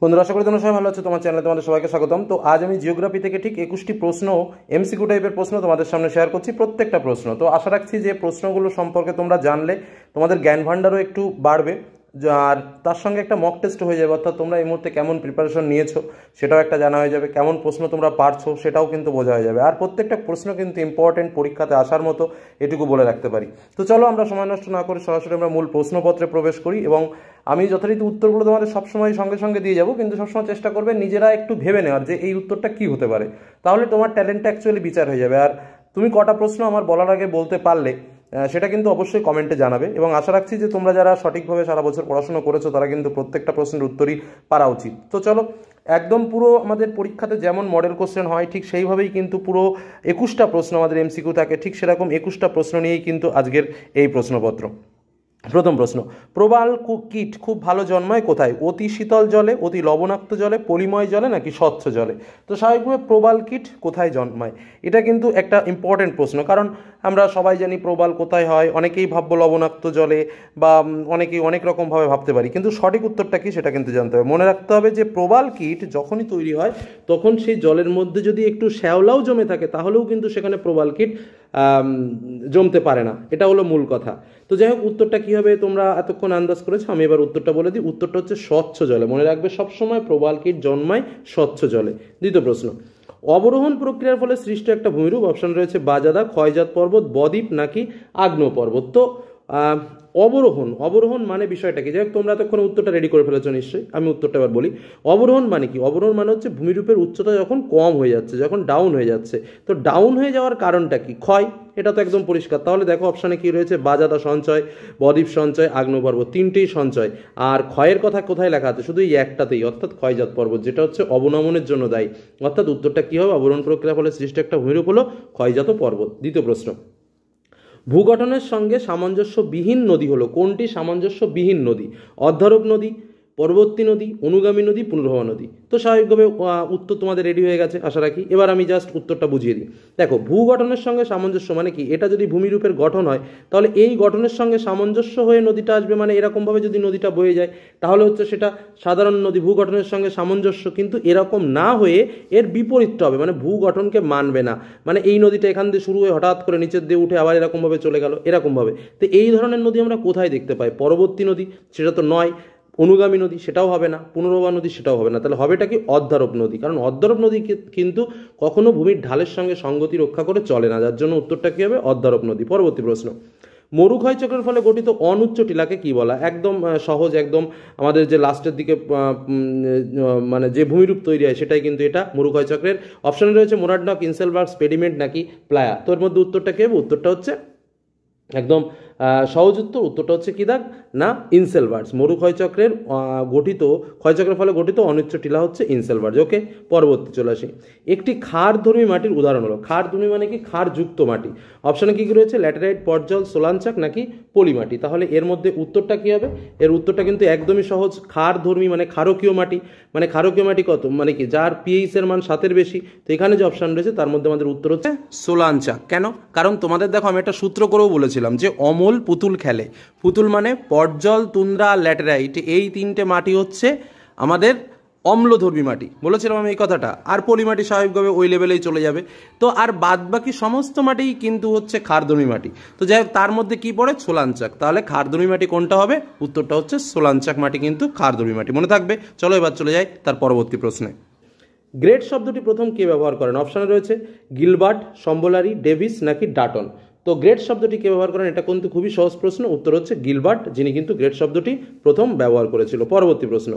বন্ধুরা, আশা করি তোমরা সবাই ভালো আছো। তোমার চ্যানেলে তোমাদের সবাইকে স্বাগতম। তো আজ আমি জিওগ্রাফি থেকে ঠিক 21টি প্রশ্ন, এমসিকিউ টাইপের প্রশ্ন তোমাদের সামনে শেয়ার করছি, প্রত্যেকটা প্রশ্ন। তো আশা রাখছি যে প্রশ্নগুলো সম্পর্কে তোমরা জানলে তোমাদের জ্ঞান ভাণ্ডারও একটু বাড়বে, আর তার সঙ্গে একটা মক টেস্ট হয়ে যাবে। অর্থাৎ তোমরা এই মুহূর্তে কেমন প্রিপারেশন নিয়েছো সেটাও একটা জানা হয়ে যাবে, কেমন প্রশ্ন তোমরা পারছো সেটাও কিন্তু বোঝা হয়ে যাবে। আর প্রত্যেকটা প্রশ্ন কিন্তু ইম্পর্টেন্ট, পরীক্ষাতে আসার মতো, এটুকু বলে রাখতে পারি। তো চলো আমরা সময় নষ্ট না করে সরাসরি আমরা মূল প্রশ্নপত্রে প্রবেশ করি, এবং আমি যথারীতি উত্তরগুলো তোমাদের সবসময় সঙ্গে সঙ্গে দিয়ে যাবো, কিন্তু সবসময় চেষ্টা করবে নিজেরা একটু ভেবে নেওয়ার যে এই উত্তরটা কি হতে পারে। তাহলে তোমার ট্যালেন্টটা অ্যাকচুয়ালি বিচার হয়ে যাবে। আর তুমি কটা প্রশ্ন আমার বলার আগে বলতে পারলে সেটা কিন্তু অবশ্যই কমেন্টে জানাবে, এবং আশা রাখছি যে তোমরা যারা সঠিকভাবে সারা বছর পড়াশোনা করেছো তারা কিন্তু প্রত্যেকটা প্রশ্নের উত্তরই পারা উচিত। তো চলো, একদম পুরো আমাদের পরীক্ষাতে যেমন মডেল কোশ্চেন হয় ঠিক সেইভাবেই কিন্তু পুরো 21টা প্রশ্ন আমাদের এমসিকিউ থাকে, ঠিক সেরকম 21টা প্রশ্ন নিয়েই কিন্তু আজকের এই প্রশ্নপত্র। প্রথম প্রশ্ন, প্রবাল কীট খুব ভালো জন্মায় কোথায়? অতি শীতল জলে, অতি লবণাক্ত জলে, পলিময় জলে, নাকি স্বচ্ছ জলে? তো স্বাভাবিকভাবে প্রবাল কীট কোথায় জন্মায়, এটা কিন্তু একটা ইম্পর্টেন্ট প্রশ্ন, কারণ আমরা সবাই জানি প্রবাল কোথায় হয়। অনেকেই ভাববো লবণাক্ত জলে, বা অনেকেই অনেক রকমভাবে ভাবতে পারি, কিন্তু সঠিক উত্তরটা কি সেটা কিন্তু জানতে হবে। মনে রাখতে হবে যে প্রবাল কীট যখনই তৈরি হয় তখন সেই জলের মধ্যে যদি একটু শ্যাওলাও জমে থাকে তাহলেও কিন্তু সেখানে প্রবাল কীট জমতে পারে না, এটা হলো মূল কথা। তো যাই হোক, উত্তরটা কী হবে তোমরা এতক্ষণ আন্দাজ করেছো, আমি এবার উত্তরটা বলে দিই। উত্তরটা হচ্ছে স্বচ্ছ জলে। মনে রাখবে সবসময় প্রবাল কীট জন্মায় স্বচ্ছ জলে। দ্বিতীয় প্রশ্ন, অবরোহণ প্রক্রিয়ার ফলে সৃষ্ট একটা ভূমিরূপ। অপশন রয়েছে বাজাদা, ক্ষয়জাত পর্বত, বদ্বীপ, নাকি আগ্নেয় পর্বত। তো অবরোহণ মানে বিষয়টা কি? যাই হোক, তোমরা এতক্ষণ উত্তরটা রেডি করে ফেলেছো নিশ্চয়ই। আমি উত্তরটা এবার বলি। অবরোহণ মানে কি? অবরোহণ মানে হচ্ছে ভূমিরূপের উচ্চতা যখন কম হয়ে যাচ্ছে, যখন ডাউন হয়ে যাচ্ছে। তো ডাউন হয়ে যাওয়ার কারণটা কি? ক্ষয়, এটা তো একদম পরিষ্কার। তাহলে দেখো অপশানে কি রয়েছে? বাজাদা সঞ্চয়, বদ্বীপ সঞ্চয়, আগ্নেয় পর্বত, তিনটেই সঞ্চয়। আর ক্ষয়ের কথা কোথায় লেখা আছে? শুধু এই একটাতেই, অর্থাৎ ক্ষয়জাত পর্বত, যেটা হচ্ছে অবনমনের জন্য দায়ী। অর্থাৎ উত্তরটা কি হবে? অবরোহণ প্রক্রিয়ার ফলে সৃষ্ট একটা ভূমিরূপ হলো ক্ষয়জাত পর্বত। দ্বিতীয় প্রশ্ন, ভূগঠনের সঙ্গে সামঞ্জস্যবিহীন নদী হলো কোনটি? সামঞ্জস্যবিহীন নদী, অধ্যারক নদী, পরবর্তী নদী, অনুগামী নদী, পুনর্ভবা নদী। তো স্বাভাবিকভাবে উত্তর তোমাদের রেডি হয়ে গেছে আশা রাখি। এবার আমি জাস্ট উত্তরটা বুঝিয়ে দিই। দেখো, ভূগঠনের সঙ্গে সামঞ্জস্য মানে কি? এটা যদি ভূমিরূপের গঠন হয় তাহলে এই গঠনের সঙ্গে সামঞ্জস্য হয়ে নদীটা আসবে। মানে এরকমভাবে যদি নদীটা বয়ে যায় তাহলে হচ্ছে সেটা সাধারণ নদী, ভূগঠনের সঙ্গে সামঞ্জস্য। কিন্তু এরকম না হয়ে এর বিপরীতটা হবে, মানে ভূগঠনকে মানবে না। মানে এই নদীটা এখান দিয়ে শুরু হয়ে হঠাৎ করে নিচের দিয়ে উঠে আবার এরকমভাবে চলে গেল, এরকমভাবে। তো এই ধরনের নদী আমরা কোথায় দেখতে পাই? পরবর্তী নদী, সেটা তো নয়। অনুগামী নদী, সেটাও হবে না। পুনর্ভবা নদী, সেটাও হবে না। তাহলে হবেটা কি? অধ্যারক নদী। কারণ অধ্যারক নদী কিন্তু কখনো ভূমির ঢালের সঙ্গে সঙ্গতি রক্ষা করে চলে না, যার জন্য উত্তরটা কি হবে? অধ্যারক নদী। পরবর্তী প্রশ্ন, মরুক্ষয় চক্রের ফলে গঠিত অনুচ্চ টিলাকে কি বলা? একদম সহজ, একদম আমাদের যে লাস্টের দিকে মানে যে ভূমিরূপ তৈরি হয় সেটাই কিন্তু এটা মরুক্ষয় চক্রের। অপশনে রয়েছে মোরাডনক, ইনসেলবার্গ, স্পেডিমেন্ট, নাকি প্লায়া। তোর মধ্যে উত্তরটা কি হবে? উত্তরটা হচ্ছে একদম সহজ উত্তর। উত্তরটা হচ্ছে কি দাগ না? ইনসেলবার্স। মরু ক্ষয়চক্রের ক্ষয়চক্রের ফলে গঠিত অনুচ্চ টিলা হচ্ছে ইনসেলবার্স। ওকে, পরবর্তী চলে আসি। একটি ক্ষারধর্মী মাটির উদাহরণ হলো। ক্ষারধর্মী মানে কি? ক্ষারযুক্ত মাটি। অপশানে কি কি রয়েছে? ল্যাটেরাইট, পর্জল, সোলাঞ্চাক, নাকি পলিমাটি। তাহলে এর মধ্যে উত্তরটা কি হবে? এর উত্তরটা কিন্তু একদমই সহজ। ক্ষারধর্মী মানে ক্ষারকীয় মাটি। মানে ক্ষারকীয় মাটি কত? মানে কি? যার পিএইচ এর মান 7-এর বেশি। তো এখানে যে অপশান রয়েছে তার মধ্যে আমাদের উত্তর হচ্ছে সোলাঞ্চাক। কেন? কারণ তোমাদের দেখো আমি একটা সূত্র করেও বলেছিলাম যে অমল পুতুল খেলে। পুতুল মানে পর্জল, তুন্দ্রা, ল্যাটেরাইট, এই তিনটে মাটি হচ্ছে আমাদের অম্লধর্মী মাটি, বলেছিলাম আমি এই কথাটা। আর পলিমাটি স্বাভাবিকভাবে ওই লেভেলেই চলে যাবে। তো আর বাদ বাকি সমস্ত মাটি কিন্তু হচ্ছে ক্ষারধর্মী মাটি। তো যাই হোক, তার মধ্যে কি পড়ে? সোলাঞ্চাক। তাহলে ক্ষারধর্মী মাটি কোনটা হবে? উত্তরটা হচ্ছে সোলাঞ্চাক মাটি কিন্তু ক্ষারধর্মী মাটি, মনে থাকবে। চলো এবার চলে যাই তার পরবর্তী প্রশ্নে। গ্রেট শব্দটি প্রথম কে ব্যবহার করেন? অপশানে রয়েছে গিলবার্ট, সম্বলারি, ডেভিস, নাকি ডাটন। তো গ্রেট শব্দটি কে ব্যবহার করেন? এটা কিন্তু খুবই সহজ প্রশ্ন। উত্তর হচ্ছে গিলবার্ট, যিনি কিন্তু গ্রেট শব্দটি প্রথম ব্যবহার করেছিল। পরবর্তী প্রশ্ন,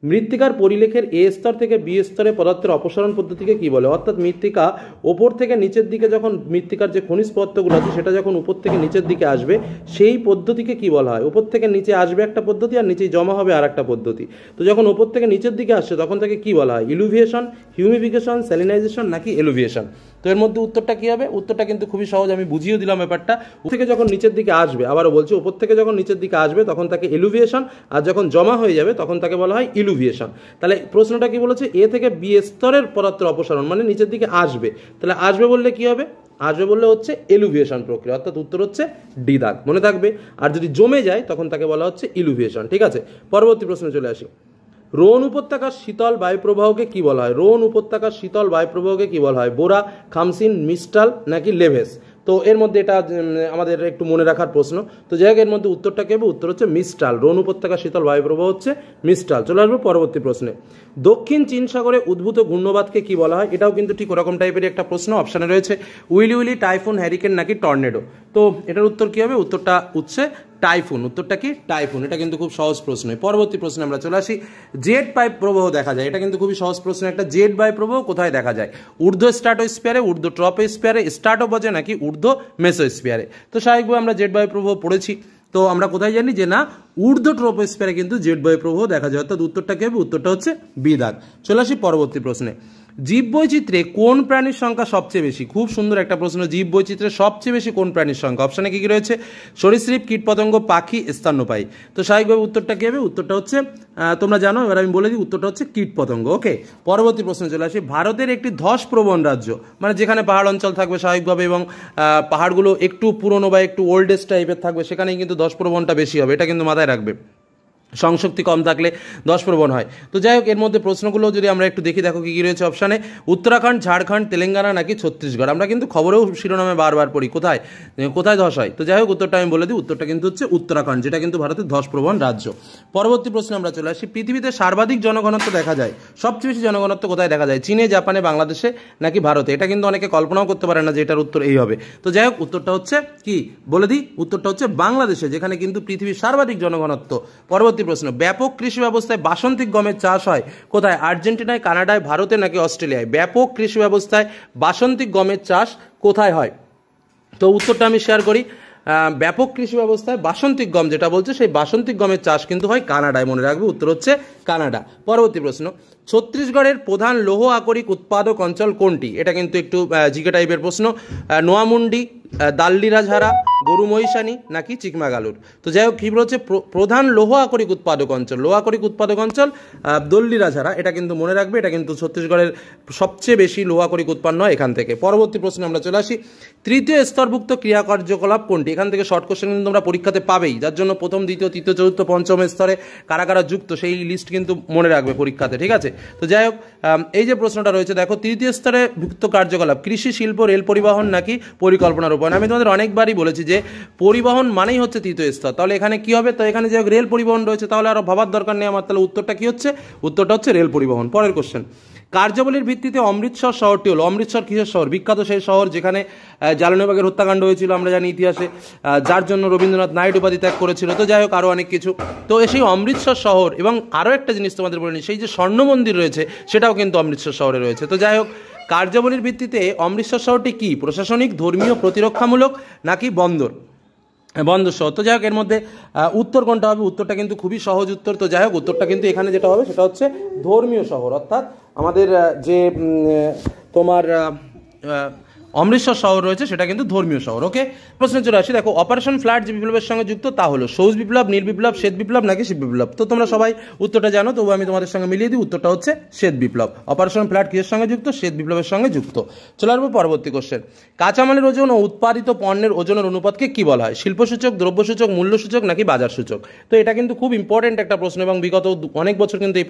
মৃত্তিকার পরিলেখের এ স্তর থেকে বি স্তরে পদার্থের অপসারণ পদ্ধতিকে কি বলে? অর্থাৎ মৃত্তিকা ওপর থেকে নিচের দিকে যখন মৃত্তিকার যে খনিজ পদার্থগুলো আছে সেটা যখন উপর থেকে নিচের দিকে আসবে সেই পদ্ধতিকে কি বলা হয়? উপর থেকে নিচে আসবে একটা পদ্ধতি, আর নিচেই জমা হবে আর একটা পদ্ধতি। তো যখন উপর থেকে নিচের দিকে আসছে তখন তাকে কি বলা হয়? ইলুভিয়েশন, হিউমিফিকেশন, স্যালিনাইজেশন, নাকি এলুভিয়েশন। তো এর মধ্যে উত্তরটা কি হবে? উত্তরটা কিন্তু খুবই সহজ, আমি বুঝিয়ে দিলাম ব্যাপারটা। উপর থেকে যখন নিচের দিকে আসবে, আবারও বলছি, উপর থেকে যখন নিচের দিকে আসবে তখন তাকে এলুভিয়েশন, আর যখন জমা হয়ে যাবে তখন তাকে বলা হয় ইলুভিয়েশন। তাহলে প্রশ্নটা কি বলেছে? এ থেকে বি স্তরের পদার্থের অপসারণ মানে নিচের দিকে আসবে। তাহলে আসবে বললে কি হবে? আসবে বললে হচ্ছে এলুভিয়েশন প্রক্রিয়া, অর্থাৎ উত্তর হচ্ছে ডি দাগ, মনে থাকবে। আর যদি জমে যায় তখন তাকে বলা হচ্ছে ইলুভিয়েশন। ঠিক আছে, পরবর্তী প্রশ্নে চলে আসি। রোন উপত্যকার শীতল বায়ুপ্রবাহকে কি বলা হয়? রোন উপত্যকার শীতল বায়ুপ্রবাহকে কি বলা হয়? বোরা, খামসিন, মিস্টাল নাকি লেভেস? তো এর মধ্যে এটা আমাদের একটু মনে রাখার প্রশ্ন। তো যাই হোক, এর মধ্যে উত্তরটা কি হবে? উত্তর হচ্ছে মিস্টাল। রোন উপত্যকার শীতল বায়ুপ্রবাহ হচ্ছে মিস্টাল। চলে আসবো পরবর্তী প্রশ্নে। দক্ষিণ চীন সাগরে উদ্ভূত ঘূর্ণবাদকে কি বলা হয়? এটাও কিন্তু ঠিক ওরকম টাইপেরই একটা প্রশ্ন। অপশানে রয়েছে উইলি উইলি, টাইফুন, হ্যারিকেন নাকি টর্নেডো। তো এটার উত্তর কি হবে? উত্তরটা হচ্ছে টাইফুন। উত্তরটা কি? টাইফুন। এটা কিন্তু খুব সহজ প্রশ্ন। পরবর্তী প্রশ্নে আমরা চলে আসি। জেট বায়ু প্রবাহ দেখা যায়, এটা কিন্তু খুবই সহজ প্রশ্ন একটা। জেট বায়ু প্রবাহ কোথায় দেখা যায়? ঊর্ধ্ব স্ট্র্যাটোস্ফিয়ারে, ঊর্ধ্ব ট্রপোস্ফিয়ারে, স্ট্র্যাটোপজে নাকি ঊর্ধ্ব মেসোস্ফিয়ারে? তো স্বাভাবিকভাবে আমরা জেট বায়ু প্রবাহ পড়েছি, তো আমরা কোথায় জানি যে না, ঊর্ধ্ব ট্রপোস্ফিয়ারে কিন্তু জেট বায়ু প্রবাহ দেখা যায়। অর্থাৎ উত্তরটা কি হবে? উত্তরটা হচ্ছে বি দাগ। চলে আসি পরবর্তী প্রশ্নে। জীববৈচিত্র্যে কোন প্রাণীর সংখ্যা সবচেয়ে বেশি? খুব সুন্দর একটা প্রশ্ন। জীববৈচিত্র্যে সবচেয়ে বেশি কোন প্রাণীর সংখ্যা? অপশানে কি কি রয়েছে? সরীসৃপ, কীটপতঙ্গ, পাখি, স্তন্যপায়ী। তো স্বাভাবিকভাবে উত্তরটা কি হবে? উত্তরটা হচ্ছে তোমরা জানো, এবার আমি বলে দিই, উত্তরটা হচ্ছে কীটপতঙ্গ। ওকে, পরবর্তী প্রশ্নে চলে আসি। ভারতের একটি ধসপ্রবণ রাজ্য, মানে যেখানে পাহাড় অঞ্চল থাকবে স্বাভাবিকভাবে, এবং পাহাড়গুলো একটু পুরনো বা একটু ওল্ডেস্ট টাইপের থাকবে, সেখানেই কিন্তু ধসপ্রবণটা বেশি হবে। এটা কিন্তু মাথায় রাখবে। সংশক্তি কম থাকলে ধসপ্রবণ হয়। তো যাই হোক, এর মধ্যে প্রশ্নগুলো যদি আমরা একটু দেখি, দেখো কি কি রয়েছে অপশানে। উত্তরাখণ্ড, ঝাড়খণ্ড, তেলেঙ্গানা নাকি ছত্তিশগড়? আমরা কিন্তু খবরেও শিরোনামে বারবার পড়ি কোথায় কোথায় ধস হয়। তো যাই হোক, উত্তরটা আমি বলে দিই, উত্তরটা কিন্তু হচ্ছে উত্তরাখণ্ড, যেটা কিন্তু ভারতের ধসপ্রবণ রাজ্য। পরবর্তী প্রশ্নে আমরা চলে আসি। পৃথিবীতে সর্বাধিক জনঘনত্ব দেখা যায়, সবচেয়ে বেশি জনঘনত্ব কোথায় দেখা যায়? চীনে, জাপানে, বাংলাদেশে নাকি ভারতে? এটা কিন্তু অনেকে কল্পনাও করতে পারে না যে এটার উত্তর এই হবে। তো যাই হোক, উত্তরটা হচ্ছে কি বলে দিই, উত্তরটা হচ্ছে বাংলাদেশে, যেখানে কিন্তু পৃথিবীর সর্বাধিক জনঘনত্ব। পরবর্তী প্রশ্ন। ব্যাপক কৃষি ব্যবস্থায় বাসন্তিক গমের চাষ হয় কোথায়? আর্জেন্টিনায়, কানাডায়, ভারতে নাকি অস্ট্রেলিয়ায়? ব্যাপক কৃষি ব্যবস্থায় বাসন্তিক গমের চাষ কোথায় হয়? তো উত্তরটা আমি শেয়ার করি। ব্যাপক কৃষি ব্যবস্থায় বাসন্তিক গম যেটা বলছে, সেই বাসন্তিক গমের চাষ কিন্তু হয় কানাডায়। মনে রাখবে, উত্তর হচ্ছে কানাডা। পরবর্তী প্রশ্ন। ছত্তিশগড়ের প্রধান লৌহ আকরিক উৎপাদক অঞ্চল কোনটি? এটা কিন্তু একটু জিকে টাইপের প্রশ্ন। নোয়ামুন্ডি, দাল্লিরাঝাড়া, গরুমহিষানি নাকি চিকমাগালুর? তো যাই হোক, কি বলছে? প্রধান লৌহ আকরিক উৎপাদক অঞ্চল, লৌহ আকরিক উৎপাদক অঞ্চল দল্লিরাঝাড়া। এটা কিন্তু মনে রাখবে, এটা কিন্তু ছত্তিশগড়ের সবচেয়ে বেশি লৌহ আকরিক উৎপন্ন হয় এখান থেকে। পরবর্তী প্রশ্নে আমরা চলে আসি। তৃতীয় স্তরভুক্ত ক্রিয়া কার্যকলাপ কোনটি? এখান থেকে শর্ট কোশ্চেন কিন্তু তোমরা পরীক্ষাতে পাবেই, যার জন্য প্রথম, দ্বিতীয়, তৃতীয়, চতুর্থ, পঞ্চম স্তরে কারা কারা যুক্ত সেই লিস্ট কিন্তু মনে রাখবে পরীক্ষাতে, ঠিক আছে? তো যাই হোক, এই যে প্রশ্নটা রয়েছে, দেখো, তৃতীয় স্তরে ভুক্ত কার্যকলাপ কৃষি, শিল্প, রেল পরিবহন নাকি পরিকল্পনা রূপায়ণ? আমি তোমাদের অনেকবারই বলেছি যে পরিবহন মানেই হচ্ছে তৃতীয় স্তর। তাহলে এখানে কি হবে? তো এখানে যে রেল পরিবহন রয়েছে, তাহলে আরো ভাবার দরকার নেই আমার। তাহলে উত্তরটা কি হচ্ছে? উত্তরটা হচ্ছে রেল পরিবহন। পরের কোশ্চেন। কার্যাবলীর ভিত্তিতে অমৃতসর শহরটি হলো, অমৃতসর কিসের শহর? বিখ্যাত সেই শহর যেখানে জালিয়ানওয়ালাবাগের হত্যাকাণ্ড হয়েছিল, আমরা জানি ইতিহাসে, যার জন্য রবীন্দ্রনাথ নাইট উপাধি ত্যাগ করেছিল। তো যাই হোক, আরও অনেক কিছু। তো সেই অমৃতসর শহর, এবং আরও একটা জিনিস তোমাদের বলে নিই, সেই যে স্বর্ণ মন্দির রয়েছে, সেটাও কিন্তু অমৃতসর শহরে রয়েছে। তো যাই হোক, কার্যাবলীর ভিত্তিতে অমৃতসর শহরটি কি? প্রশাসনিক, ধর্মীয়, প্রতিরক্ষামূলক নাকি বন্দর? বন্দর শহর। তো যাই হোক, এর মধ্যে উত্তর কোনটা হবে? উত্তরটা কিন্তু খুবই সহজ উত্তর। তো যাই হোক, উত্তরটা কিন্তু এখানে যেটা হবে সেটা হচ্ছে ধর্মীয় শহর। অর্থাৎ আমাদের যে তোমার অমৃতসর শহর রয়েছে, সেটা কিন্তু ধর্মীয় শহর। ওকে, প্রশ্নে চলে আসি। দেখো, অপারেশন ফ্লাড যে বিপ্লবের সঙ্গে যুক্ত, তা হলো সবুজ বিপ্লব, নীল বিপ্লব, শ্বেত বিপ্লব নাকি শীত বিপ্লব? তো তোমরা সবাই উত্তরটা জানো, তবু আমি তোমাদের সঙ্গে মিলিয়ে দিই, উত্তরটা হচ্ছে শ্বেত বিপ্লব। অপারেশন ফ্লাড কিসের সঙ্গে যুক্ত? শ্বেত বিপ্লবের সঙ্গে যুক্ত। চলে আসবো পরবর্তী কোশ্চেন। কাঁচামালের ওজন ও উৎপাদিত পণ্যের ওজনের অনুপাতকে কি বলা হয়? শিল্পসূচক, দ্রব্যসূচক, মূল্যসূচক নাকি বাজার সূচক? তো এটা কিন্তু খুব ইম্পর্টেন্ট একটা প্রশ্ন, এবং বিগত অনেক বছর কিন্তু এই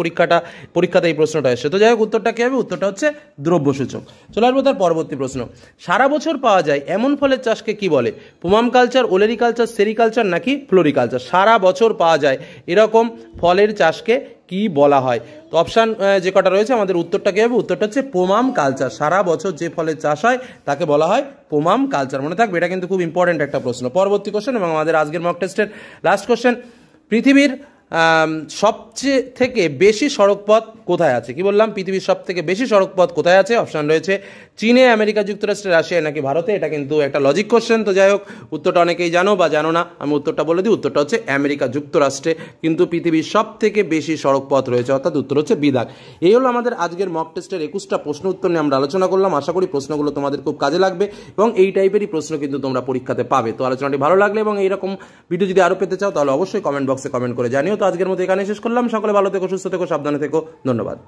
পরীক্ষাতে এই প্রশ্নটা এসেছে। তো যাই হোক, উত্তরটা কি হবে? উত্তরটা হচ্ছে দ্রব্যসূচক। চলে আসবো তার পরবর্তী প্রশ্ন। সারা বছর পাওয়া যায় এমন ফলের চাষকে কি বলে? পোমাম কালচার, ওলেরিকালচার, সেরিকালচার নাকি ফ্লোরিকালচার? সারা বছর পাওয়া যায় এরকম ফলের চাষকে কি বলা হয়? তো অপশান যে কটা রয়েছে, আমাদের উত্তরটা কি হবে? উত্তরটা হচ্ছে পোমাম কালচার। সারা বছর যে ফলের চাষ হয় তাকে বলা হয় পোমাম কালচার। মনে থাকবে, এটা কিন্তু খুব ইম্পর্টেন্ট একটা প্রশ্ন। পরবর্তী কোশ্চেন, এবং আমাদের আজকের মক টেস্টের লাস্ট কোশ্চেন। পৃথিবীর সবচেয়ে থেকে বেশি সড়কপথ কোথায় আছে? কি বললাম? পৃথিবীর সব থেকে বেশি সড়কপথ কোথায় আছে? অপশান রয়েছে চীনে, আমেরিকা যুক্তরাষ্ট্রে, রাশিয়া নাকি ভারতে? এটা কিন্তু একটা লজিক কোশ্চেন। তো যাই হোক, উত্তরটা অনেকেই জানো বা জানো না, আমি উত্তরটা বলে দিই, উত্তরটা হচ্ছে আমেরিকা যুক্তরাষ্ট্রে কিন্তু পৃথিবীর সব থেকে বেশি সড়কপথ রয়েছে, অর্থাৎ উত্তর হচ্ছে বিদাগ। এই হলো আমাদের আজকের মক টেস্টের 21টা প্রশ্ন উত্তর নিয়ে আমরা আলোচনা করলাম। আশা করি প্রশ্নগুলো তোমাদের খুব কাজে লাগবে, এবং এই টাইপেরই প্রশ্ন কিন্তু তোমরা পরীক্ষাতে পাবে। তো আলোচনাটি ভালো লাগলে এবং এইরকম ভিডিও যদি আরও পেতে চাও, তাহলে অবশ্যই কমেন্ট বক্সে কমেন্ট করে জানিও। তো আজকের মতো এখানে শেষ করলাম। সকলে ভালো থেকো, সুস্থ থেকো, সাবধানে থেকো। ধন্যবাদ।